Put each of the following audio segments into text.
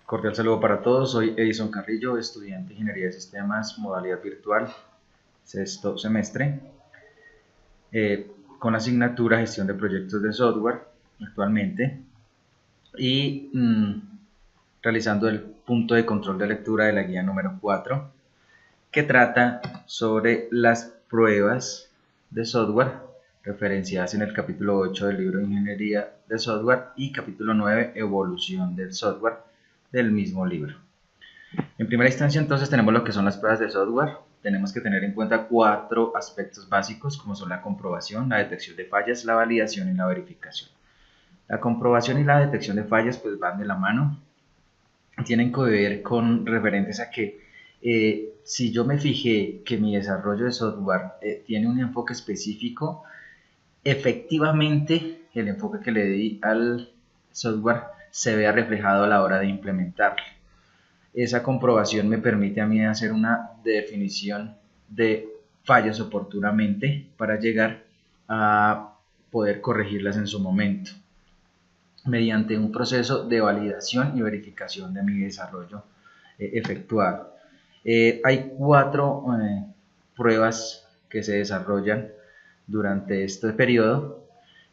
Cordial saludo para todos, soy Edison Carrillo, estudiante de Ingeniería de Sistemas, modalidad virtual, sexto semestre, con la asignatura Gestión de Proyectos de Software actualmente y realizando el punto de control de lectura de la guía número 4, que trata sobre las pruebas de software referenciadas en el capítulo 8 del libro de Ingeniería de Software y capítulo 9, Evolución del Software, del mismo libro. En primera instancia, entonces, tenemos lo que son las pruebas de software. Tenemos que tener en cuenta 4 aspectos básicos, como son la comprobación, la detección de fallas, la validación y la verificación. La comprobación y la detección de fallas pues van de la mano. Tienen que ver con referentes a que si yo me fijé que mi desarrollo de software tiene un enfoque específico, efectivamente el enfoque que le di al software se vea reflejado a la hora de implementarlo. Esa comprobación me permite a mí hacer una definición de fallas oportunamente para llegar a poder corregirlas en su momento mediante un proceso de validación y verificación de mi desarrollo efectuado. Hay 4 pruebas que se desarrollan durante este periodo,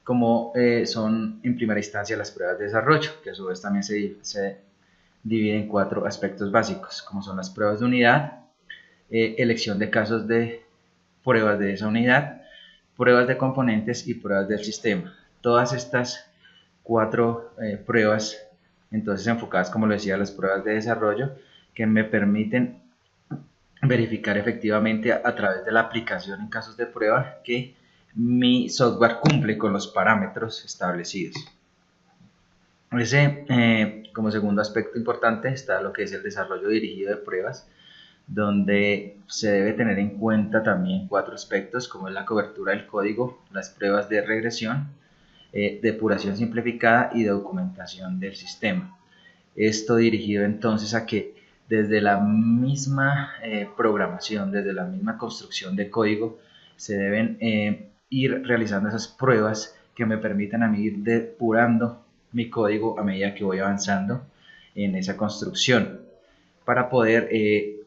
como son en primera instancia las pruebas de desarrollo, que a su vez también se divide en 4 aspectos básicos, como son las pruebas de unidad, elección de casos de pruebas de esa unidad, pruebas de componentes y pruebas del sistema. Todas estas 4 pruebas, entonces enfocadas, como lo decía, las pruebas de desarrollo, que me permiten verificar efectivamente a través de la aplicación en casos de prueba que mi software cumple con los parámetros establecidos. Como segundo aspecto importante está lo que es el desarrollo dirigido de pruebas, donde se debe tener en cuenta también 4 aspectos, como es la cobertura del código, las pruebas de regresión, depuración simplificada y documentación del sistema. Esto dirigido entonces a que desde la misma programación, desde la misma construcción de código, se deben ir realizando esas pruebas que me permitan a mí ir depurando mi código a medida que voy avanzando en esa construcción, para poder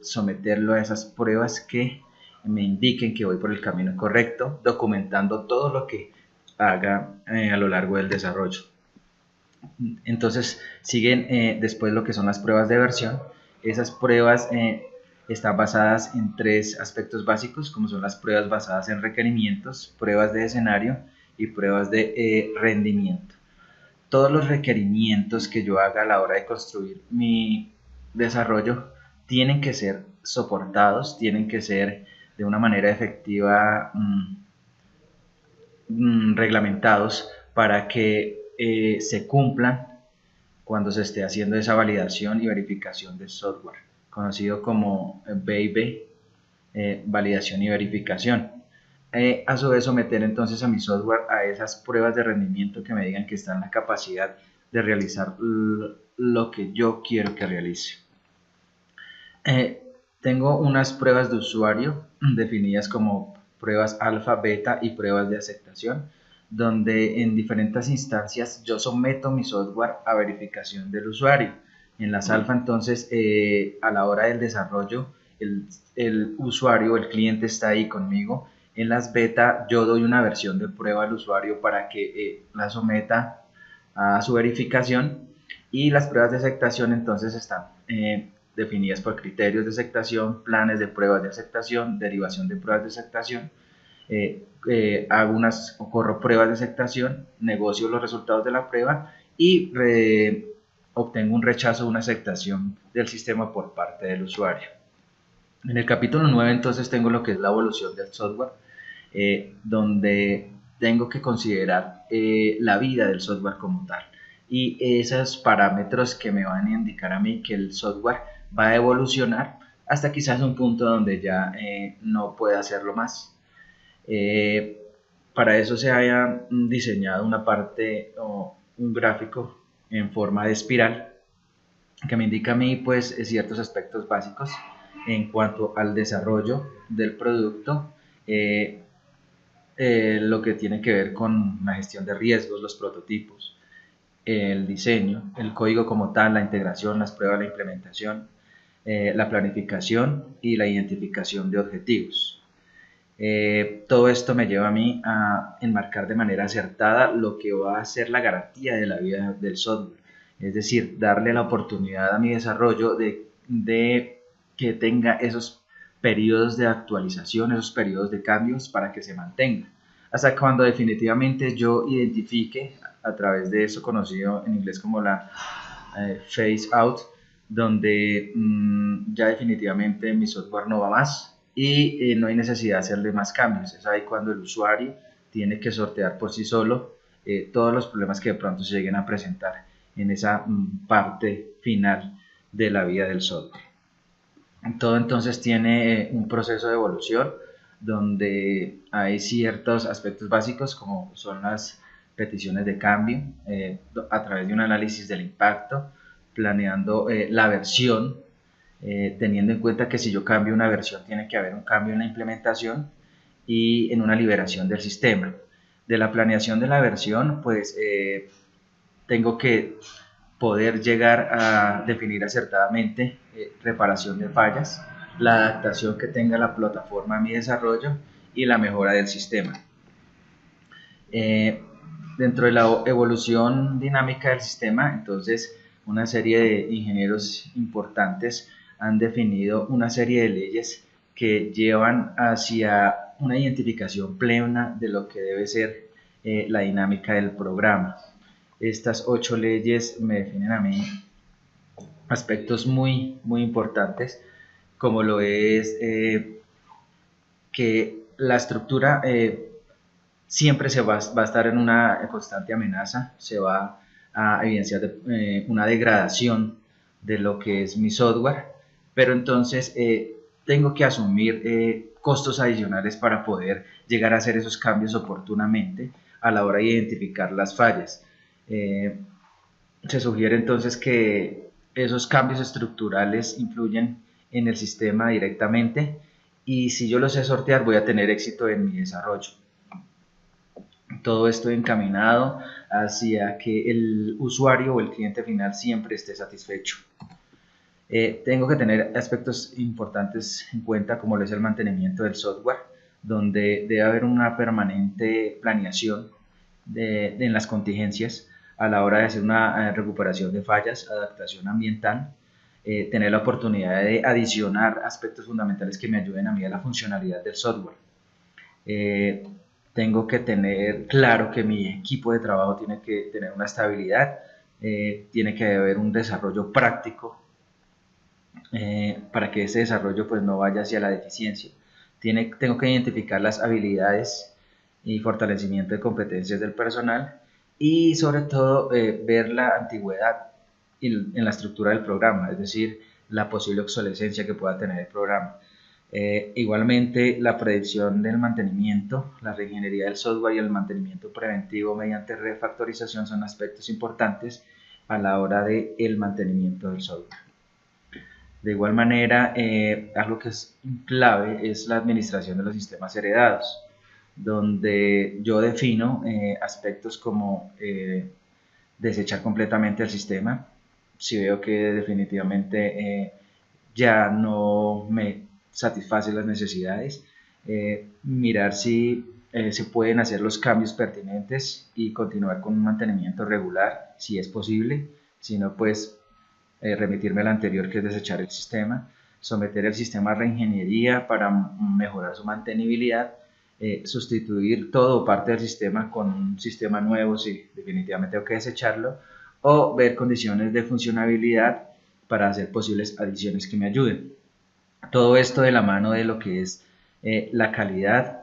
someterlo a esas pruebas que me indiquen que voy por el camino correcto, documentando todo lo que haga a lo largo del desarrollo. Entonces siguen después lo que son las pruebas de versión. Esas pruebas están basadas en 3 aspectos básicos, como son las pruebas basadas en requerimientos, pruebas de escenario y pruebas de rendimiento. Todos los requerimientos que yo haga a la hora de construir mi desarrollo tienen que ser soportados, tienen que ser de una manera efectiva reglamentados para que se cumplan cuando se esté haciendo esa validación y verificación de software, conocido como BIB, validación y verificación. A su vez, someter entonces a mi software a esas pruebas de rendimiento que me digan que está en la capacidad de realizar lo que yo quiero que realice. Tengo unas pruebas de usuario definidas como pruebas alfa, beta y pruebas de aceptación, donde en diferentes instancias yo someto mi software a verificación del usuario. En las alfa, entonces, a la hora del desarrollo, el usuario, el cliente está ahí conmigo. En las beta, yo doy una versión de prueba al usuario para que la someta a su verificación, y las pruebas de aceptación entonces están definidas por criterios de aceptación, planes de pruebas de aceptación, derivación de pruebas de aceptación. Corro pruebas de aceptación, negocio los resultados de la prueba y obtengo un rechazo o una aceptación del sistema por parte del usuario. En el capítulo 9 entonces tengo lo que es la evolución del software, donde tengo que considerar la vida del software como tal y esos parámetros que me van a indicar a mí que el software va a evolucionar hasta quizás un punto donde ya no pueda hacerlo más. Para eso se haya diseñado una parte o un gráfico en forma de espiral que me indica a mí pues ciertos aspectos básicos en cuanto al desarrollo del producto, lo que tiene que ver con la gestión de riesgos, los prototipos, el diseño, el código como tal, la integración, las pruebas, la implementación, la planificación y la identificación de objetivos. Todo esto me lleva a mí a enmarcar de manera acertada lo que va a ser la garantía de la vida del software, es decir, darle la oportunidad a mi desarrollo de que tenga esos periodos de actualización, esos periodos de cambios para que se mantenga, hasta cuando definitivamente yo identifique a través de eso conocido en inglés como la phase out, donde ya definitivamente mi software no va más y no hay necesidad de hacerle más cambios. Es ahí cuando el usuario tiene que sortear por sí solo todos los problemas que de pronto se lleguen a presentar en esa parte final de la vida del software. Todo entonces tiene un proceso de evolución donde hay ciertos aspectos básicos como son las peticiones de cambio a través de un análisis del impacto, planeando la versión, teniendo en cuenta que si yo cambio una versión tiene que haber un cambio en la implementación y en una liberación del sistema. De la planeación de la versión, pues tengo que poder llegar a definir acertadamente reparación de fallas, la adaptación que tenga la plataforma a mi desarrollo y la mejora del sistema. Dentro de la evolución dinámica del sistema, entonces una serie de ingenieros importantes han definido una serie de leyes que llevan hacia una identificación plena de lo que debe ser la dinámica del programa. Estas 8 leyes me definen a mí aspectos muy importantes, como lo es que la estructura siempre va a estar en una constante amenaza, se va a evidenciar una degradación de lo que es mi software, pero entonces tengo que asumir costos adicionales para poder llegar a hacer esos cambios oportunamente a la hora de identificar las fallas. Se sugiere entonces que esos cambios estructurales influyen en el sistema directamente y si yo los sé sortear voy a tener éxito en mi desarrollo. Todo esto encaminado hacia que el usuario o el cliente final siempre esté satisfecho. Tengo que tener aspectos importantes en cuenta como lo es el mantenimiento del software, donde debe haber una permanente planeación en las contingencias a la hora de hacer una recuperación de fallas, adaptación ambiental, tener la oportunidad de adicionar aspectos fundamentales que me ayuden a mí a la funcionalidad del software. Tengo que tener claro que mi equipo de trabajo tiene que tener una estabilidad, tiene que haber un desarrollo práctico para que ese desarrollo pues no vaya hacia la deficiencia. Tengo que identificar las habilidades y fortalecimiento de competencias del personal y sobre todo ver la antigüedad en la estructura del programa, es decir, la posible obsolescencia que pueda tener el programa. Igualmente, la predicción del mantenimiento, la reingeniería del software y el mantenimiento preventivo mediante refactorización son aspectos importantes a la hora del mantenimiento del software. De igual manera, algo que es clave es la administración de los sistemas heredados, donde yo defino aspectos como desechar completamente el sistema, si veo que definitivamente ya no me satisface las necesidades, mirar si se pueden hacer los cambios pertinentes y continuar con un mantenimiento regular, si es posible, si no, pues remitirme al anterior, que es desechar el sistema, someter el sistema a reingeniería para mejorar su mantenibilidad, sustituir todo o parte del sistema con un sistema nuevo si definitivamente tengo que desecharlo, o ver condiciones de funcionabilidad para hacer posibles adiciones que me ayuden. Todo esto de la mano de lo que es la calidad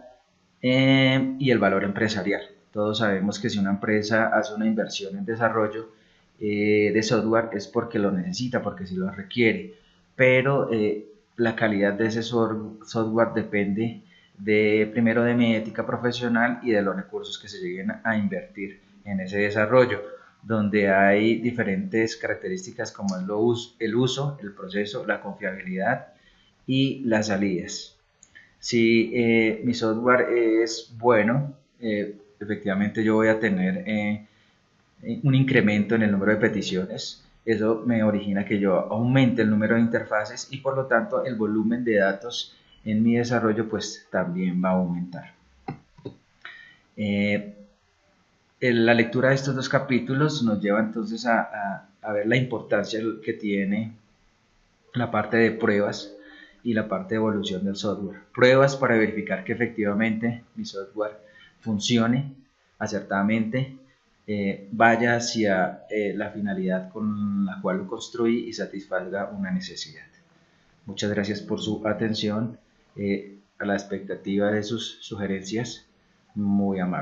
y el valor empresarial. Todos sabemos que si una empresa hace una inversión en desarrollo de software es porque lo necesita, porque sí lo requiere, pero la calidad de ese software depende primero de mi ética profesional y de los recursos que se lleguen a invertir en ese desarrollo, donde hay diferentes características como el uso, el proceso, la confiabilidad y las salidas. Si mi software es bueno, efectivamente yo voy a tener un incremento en el número de peticiones. Eso me origina que yo aumente el número de interfaces y por lo tanto el volumen de datos en mi desarrollo pues también va a aumentar. La lectura de estos dos capítulos nos lleva entonces a ver la importancia que tiene la parte de pruebas y la parte de evolución del software. Pruebas para verificar que efectivamente mi software funcione acertadamente, vaya hacia la finalidad con la cual lo construí y satisfaga una necesidad. Muchas gracias por su atención, a la expectativa de sus sugerencias, muy amable.